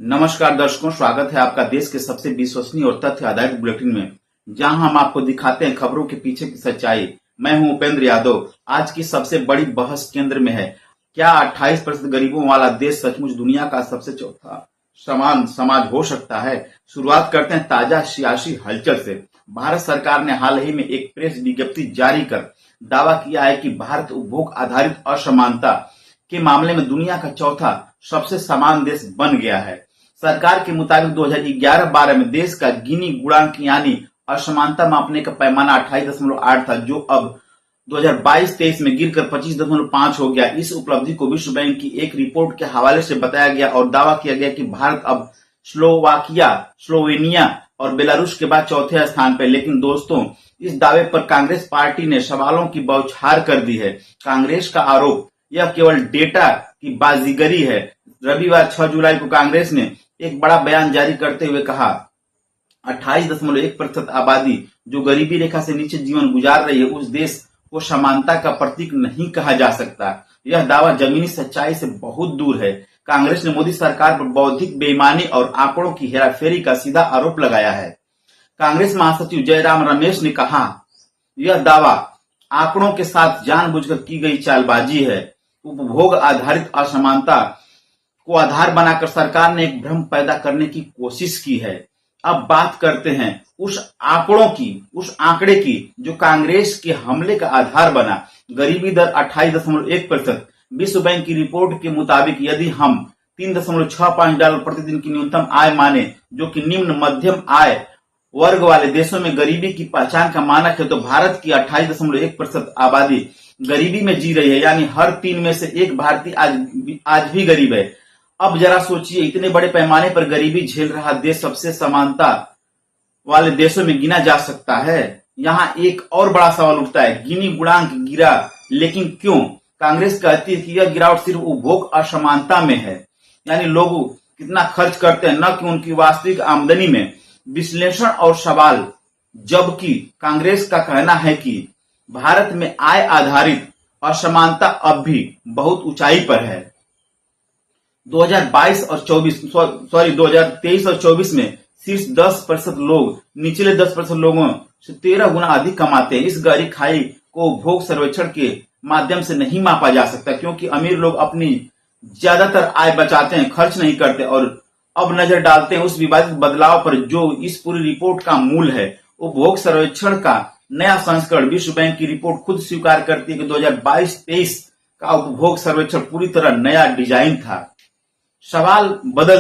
नमस्कार दर्शकों, स्वागत है आपका देश के सबसे विश्वसनीय और तथ्य आधारित बुलेटिन में, जहां हम आपको दिखाते हैं खबरों के पीछे की सच्चाई। मैं हूं उपेंद्र यादव। आज की सबसे बड़ी बहस केंद्र में है, क्या 28% गरीबों वाला देश सचमुच दुनिया का सबसे चौथा समान समाज हो सकता है? शुरुआत करते हैं ताजा सियासी हलचल से। भारत सरकार ने हाल ही में एक प्रेस विज्ञप्ति जारी कर दावा किया है कि भारत उपभोग आधारित असमानता के मामले में दुनिया का चौथा सबसे समान देश बन गया है। सरकार के मुताबिक 2011-12 में देश का गिनी गुणांक यानी असमानता मापने का पैमाना 28.8 था, जो अब 2022-23 में गिरकर 25.5 हो गया। इस उपलब्धि को विश्व बैंक की एक रिपोर्ट के हवाले से बताया गया और दावा किया गया कि भारत अब स्लोवाकिया, स्लोवेनिया और बेलारूस के बाद चौथे स्थान पर। लेकिन दोस्तों, इस दावे पर कांग्रेस पार्टी ने सवालों की बौछार कर दी है। कांग्रेस का आरोप यह केवल डेटा की बाजीगरी है। रविवार 6 जुलाई को कांग्रेस ने एक बड़ा बयान जारी करते हुए कहा, 28.1% आबादी जो गरीबी रेखा से नीचे जीवन गुजार रही है, उस देश को समानता का प्रतीक नहीं कहा जा सकता। यह दावा जमीनी सच्चाई से बहुत दूर है। कांग्रेस ने मोदी सरकार पर बौद्धिक बेईमानी और आंकड़ों की हेराफेरी का सीधा आरोप लगाया है। कांग्रेस महासचिव जयराम रमेश ने कहा, यह दावा आंकड़ों के साथ जानबूझकर की गई चालबाजी है। उपभोग आधारित असमानता को आधार बनाकर सरकार ने एक भ्रम पैदा करने की कोशिश की है। अब बात करते हैं उस आंकड़े की जो कांग्रेस के हमले का आधार बना। गरीबी दर 28.1%। विश्व बैंक की रिपोर्ट के मुताबिक यदि हम $3.65 प्रतिदिन की न्यूनतम आय माने, जो कि निम्न मध्यम आय वर्ग वाले देशों में गरीबी की पहचान का मानक है, तो भारत की 28.1% आबादी गरीबी में जी रही है, यानी हर 3 में से एक भारतीय आज भी गरीब है। अब जरा सोचिए, इतने बड़े पैमाने पर गरीबी झेल रहा देश सबसे समानता वाले देशों में गिना जा सकता है? यहाँ एक और बड़ा सवाल उठता है, गिनी गुणांक गिरा, लेकिन क्यों? कांग्रेस कहती है कि यह गिरावट सिर्फ उपभोग असमानता में है, यानी लोग कितना खर्च करते हैं, न कि उनकी वास्तविक आमदनी में। विश्लेषण और सवाल, जबकि कांग्रेस का कहना है कि भारत में आय आधारित असमानता अब भी बहुत ऊंचाई पर है। 2023 और 24 में शीर्ष 10% लोग निचले 10% लोगों से 13 गुना अधिक कमाते हैं। इस गहरी खाई को उपभोग सर्वेक्षण के माध्यम से नहीं मापा जा सकता, क्योंकि अमीर लोग अपनी ज्यादातर आय बचाते हैं, खर्च नहीं करते। और अब नजर डालते हैं उस विवादित बदलाव पर जो इस पूरी रिपोर्ट का मूल है। उपभोग सर्वेक्षण का नया संस्करण। विश्व बैंक की रिपोर्ट खुद स्वीकार करती है कि 2022-23 का उपभोग सर्वेक्षण पूरी तरह नया डिजाइन था। सवाल बदल